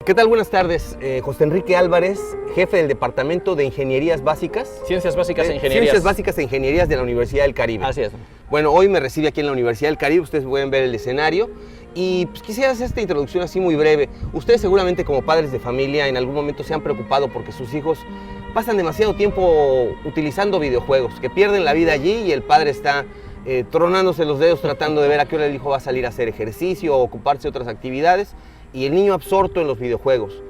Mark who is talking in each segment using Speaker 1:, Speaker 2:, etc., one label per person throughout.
Speaker 1: ¿Qué tal? Buenas tardes. José Enrique Álvarez, jefe del Departamento de Ingenierías Básicas.
Speaker 2: Ciencias Básicas e Ingenierías.
Speaker 1: Ciencias Básicas e Ingenierías de la Universidad del Caribe.
Speaker 2: Así es.
Speaker 1: Bueno, hoy me recibe aquí en la Universidad del Caribe, ustedes pueden ver el escenario. Y pues, quisiera hacer esta introducción así muy breve. Ustedes seguramente como padres de familia en algún momento se han preocupado porque sus hijos pasan demasiado tiempo utilizando videojuegos, que pierden la vida allí y el padre está tronándose los dedos tratando de ver a qué hora el hijo va a salir a hacer ejercicio o ocuparse de otras actividades y el niño absorto en los videojuegos.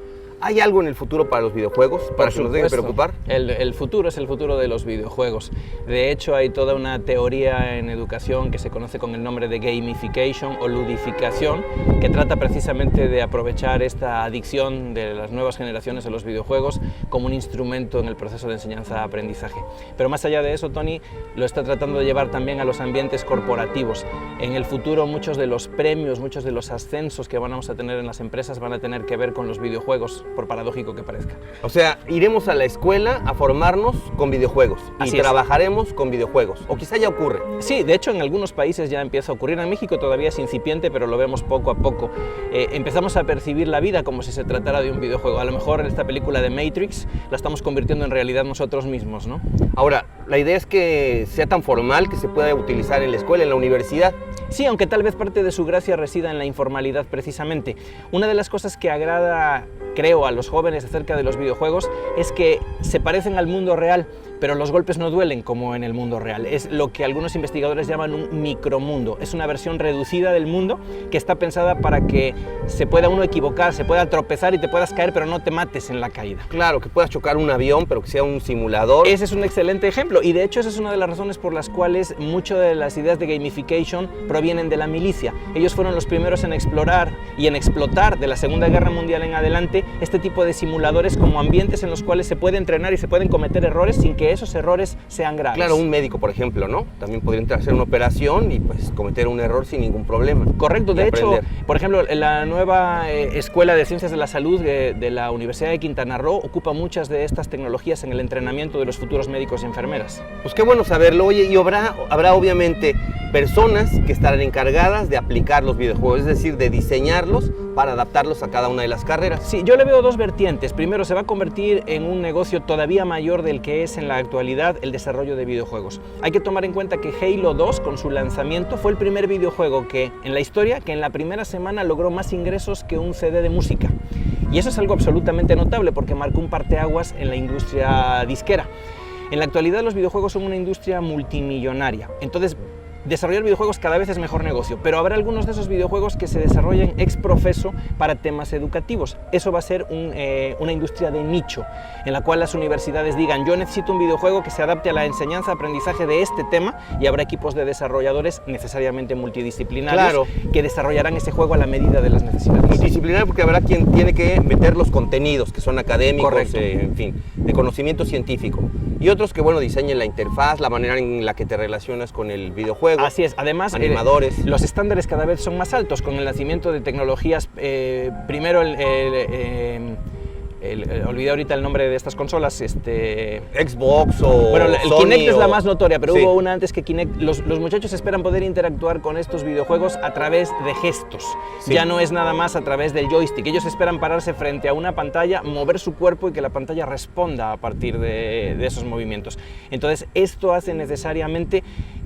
Speaker 1: ¿Hay algo en el futuro para los videojuegos para que nos deje preocupar?
Speaker 2: El futuro es el futuro de los videojuegos. De hecho, hay toda una teoría en educación que se conoce con el nombre de gamification o ludificación, que trata precisamente de aprovechar esta adicción de las nuevas generaciones a los videojuegos como un instrumento en el proceso de enseñanza-aprendizaje. Pero más allá de eso, Tony lo está tratando de llevar también a los ambientes corporativos. En el futuro, muchos de los premios, muchos de los ascensos que vamos a tener en las empresas van a tener que ver con los videojuegos, por paradójico que parezca.
Speaker 1: O sea, iremos a la escuela a formarnos con videojuegos y trabajaremos con videojuegos, o quizá ya ocurre.
Speaker 2: Sí, de hecho en algunos países ya empieza a ocurrir. En México todavía es incipiente, pero lo vemos poco a poco. Empezamos a percibir la vida como si se tratara de un videojuego. A lo mejor esta película de Matrix la estamos convirtiendo en realidad nosotros mismos, ¿no?
Speaker 1: Ahora, la idea es que sea tan formal que se pueda utilizar en la escuela, en la universidad.
Speaker 2: Sí, aunque tal vez parte de su gracia resida en la informalidad precisamente. Una de las cosas que agrada, creo, a los jóvenes acerca de los videojuegos es que se parecen al mundo real, pero los golpes no duelen como en el mundo real. Es lo que algunos investigadores llaman un micromundo. Es una versión reducida del mundo que está pensada para que se pueda uno equivocar, se pueda tropezar y te puedas caer, pero no te mates en la caída.
Speaker 1: Claro, que puedas chocar un avión, pero que sea un simulador.
Speaker 2: Ese es un excelente ejemplo y de hecho esa es una de las razones por las cuales muchas de las ideas de gamification provienen de la milicia. Ellos fueron los primeros en explorar y en explotar de la Segunda Guerra Mundial en adelante este tipo de simuladores como ambientes en los cuales se puede entrenar y se pueden cometer errores sin que esos errores sean graves.
Speaker 1: Claro, un médico, por ejemplo, ¿no? También podría entrar a hacer una operación y pues cometer un error sin ningún problema.
Speaker 2: Correcto, de hecho, por ejemplo, la nueva Escuela de Ciencias de la Salud de la Universidad de Quintana Roo ocupa muchas de estas tecnologías en el entrenamiento de los futuros médicos y enfermeras.
Speaker 1: Pues qué bueno saberlo. Oye, y habrá obviamente personas que estarán encargadas de aplicar los videojuegos, es decir, de diseñarlos para adaptarlos a cada una de las carreras.
Speaker 2: Sí, yo le veo dos vertientes. Primero, se va a convertir en un negocio todavía mayor del que es en la actualidad el desarrollo de videojuegos. Hay que tomar en cuenta que Halo 2, con su lanzamiento, fue el primer videojuego en la historia que en la primera semana logró más ingresos que un CD de música. Y eso es algo absolutamente notable porque marcó un parteaguas en la industria disquera. En la actualidad los videojuegos son una industria multimillonaria. Entonces, desarrollar videojuegos cada vez es mejor negocio, pero habrá algunos de esos videojuegos que se desarrollen ex profeso para temas educativos. Eso va a ser una industria de nicho, en la cual las universidades digan: yo necesito un videojuego que se adapte a la enseñanza, aprendizaje de este tema, y habrá equipos de desarrolladores necesariamente multidisciplinarios que desarrollarán ese juego a la medida de las necesidades.
Speaker 1: Multidisciplinario porque habrá quien tiene que meter los contenidos que son académicos, en fin, de conocimiento científico, y otros que, bueno, diseñen la interfaz, la manera en la que te relacionas con el videojuego.
Speaker 2: Así es, además
Speaker 1: animadores.
Speaker 2: Los estándares cada vez son más altos con el nacimiento de tecnologías, primero olvidé ahorita el nombre de estas consolas,
Speaker 1: Xbox o
Speaker 2: bueno, el
Speaker 1: Sony
Speaker 2: Kinect es la más notoria, pero
Speaker 1: sí,
Speaker 2: hubo una antes que Kinect. Los muchachos esperan poder interactuar con estos videojuegos a través de gestos. Sí. Ya no es nada más a través del joystick. Ellos esperan pararse frente a una pantalla, mover su cuerpo y que la pantalla responda a partir de esos movimientos. Entonces, esto hace necesariamente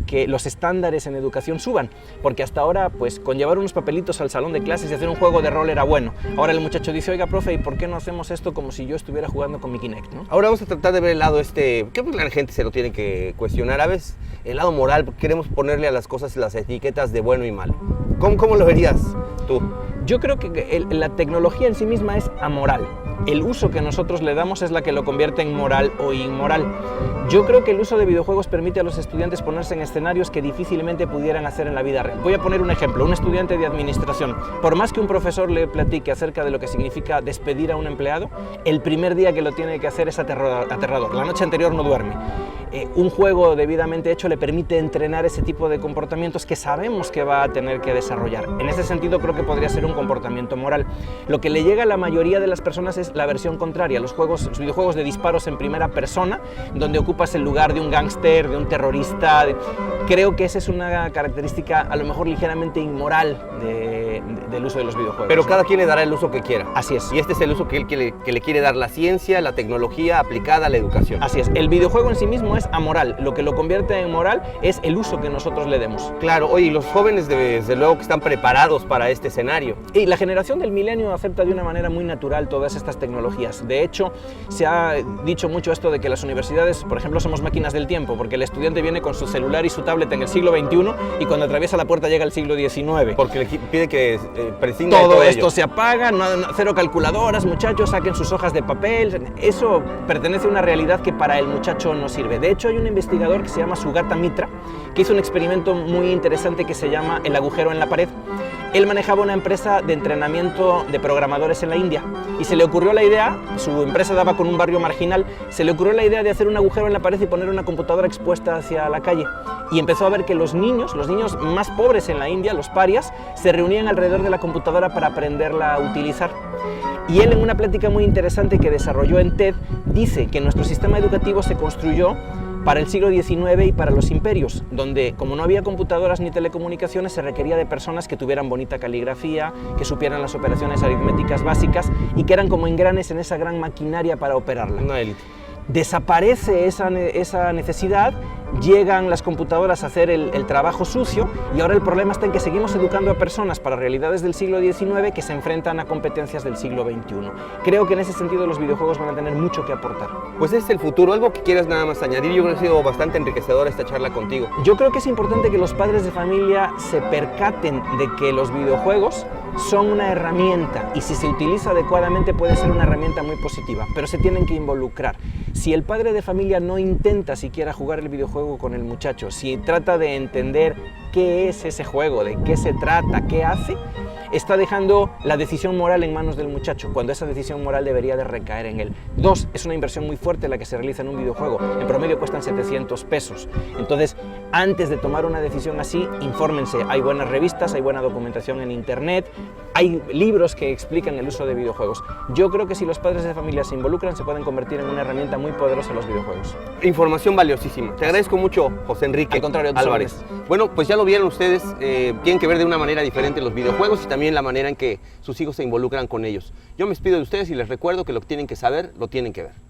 Speaker 2: que los estándares en educación suban, porque hasta ahora, pues, con llevar unos papelitos al salón de clases y hacer un juego de rol era bueno. Ahora el muchacho dice: oiga, profe, ¿y por qué no hacemos esto como si yo estuviera jugando con mi Kinect, ¿no?
Speaker 1: Ahora vamos a tratar de ver el lado que la gente se lo tiene que cuestionar a veces, el lado moral, porque queremos ponerle a las cosas las etiquetas de bueno y malo. ¿Cómo lo verías tú?
Speaker 2: Yo creo que la tecnología en sí misma es amoral. El uso que nosotros le damos es la que lo convierte en moral o inmoral. Yo creo que el uso de videojuegos permite a los estudiantes ponerse en escenarios que difícilmente pudieran hacer en la vida real. Voy a poner un ejemplo: un estudiante de administración. Por más que un profesor le platique acerca de lo que significa despedir a un empleado, el primer día que lo tiene que hacer es aterrador. La noche anterior no duerme. Un juego debidamente hecho le permite entrenar ese tipo de comportamientos que sabemos que va a tener que desarrollar. En ese sentido, creo que podría ser un comportamiento moral. Lo que le llega a la mayoría de las personas es es la versión contraria, los videojuegos de disparos en primera persona, donde ocupas el lugar de un gángster, de un terrorista. Creo que esa es una característica a lo mejor ligeramente inmoral del uso de los videojuegos.
Speaker 1: Pero cada quien le dará el uso que quiera.
Speaker 2: Así es.
Speaker 1: Y este es el uso que le quiere dar la ciencia, la tecnología aplicada a la educación.
Speaker 2: Así es. El videojuego en sí mismo es amoral. Lo que lo convierte en moral es el uso que nosotros le demos.
Speaker 1: Claro, oye, y los jóvenes desde luego que están preparados para este escenario.
Speaker 2: Y la generación del milenio acepta de una manera muy natural todas estas tecnologías. De hecho, se ha dicho mucho esto de que las universidades, por ejemplo, somos máquinas del tiempo, porque el estudiante viene con su celular y su tablet en el siglo XXI y cuando atraviesa la puerta llega al siglo XIX.
Speaker 1: Porque le pide que prescinda de
Speaker 2: todo esto
Speaker 1: ello.
Speaker 2: se apaga, cero calculadoras, muchachos, saquen sus hojas de papel. Eso pertenece a una realidad que para el muchacho no sirve. De hecho, hay un investigador que se llama Sugata Mitra, que hizo un experimento muy interesante que se llama el agujero en la pared. Él manejaba una empresa de entrenamiento de programadores en la India y se le ocurrió la idea, su empresa daba con un barrio marginal, se le ocurrió la idea de hacer un agujero en la pared y poner una computadora expuesta hacia la calle. Y empezó a ver que los niños más pobres en la India, los parias, se reunían alrededor de la computadora para aprenderla a utilizar. Y él, en una plática muy interesante que desarrolló en TED, dice que nuestro sistema educativo se construyó para el siglo XIX y para los imperios, donde como no había computadoras ni telecomunicaciones, se requería de personas que tuvieran bonita caligrafía, que supieran las operaciones aritméticas básicas y que eran como engranes en esa gran maquinaria para operarla.
Speaker 1: Una élite.
Speaker 2: Desaparece esa necesidad, llegan las computadoras a hacer el trabajo sucio y ahora el problema está en que seguimos educando a personas para realidades del siglo XIX que se enfrentan a competencias del siglo XXI. Creo que en ese sentido los videojuegos van a tener mucho que aportar.
Speaker 1: Pues es el futuro. ¿Algo que quieras nada más añadir? Yo creo que ha sido bastante enriquecedora esta charla contigo.
Speaker 2: Yo creo que es importante que los padres de familia se percaten de que los videojuegos son una herramienta y si se utiliza adecuadamente puede ser una herramienta muy positiva, pero se tienen que involucrar. Si el padre de familia no intenta siquiera jugar el videojuego con el muchacho, si trata de entender qué es ese juego, de qué se trata, qué hace, está dejando la decisión moral en manos del muchacho, cuando esa decisión moral debería de recaer en él. 2, es una inversión muy fuerte la que se realiza en un videojuego, en promedio cuestan 700 pesos. Entonces, antes de tomar una decisión así, infórmense. Hay buenas revistas, hay buena documentación en internet, hay libros que explican el uso de videojuegos. Yo creo que si los padres de familia se involucran, se pueden convertir en una herramienta muy poderosa los videojuegos.
Speaker 1: Información valiosísima. Te agradezco mucho, José Enrique
Speaker 2: Al contrario,
Speaker 1: Álvarez. Bueno, pues ya lo vieron ustedes, tienen que ver de una manera diferente los videojuegos y también la manera en que sus hijos se involucran con ellos. Yo me despido de ustedes y les recuerdo que lo que tienen que saber, lo tienen que ver.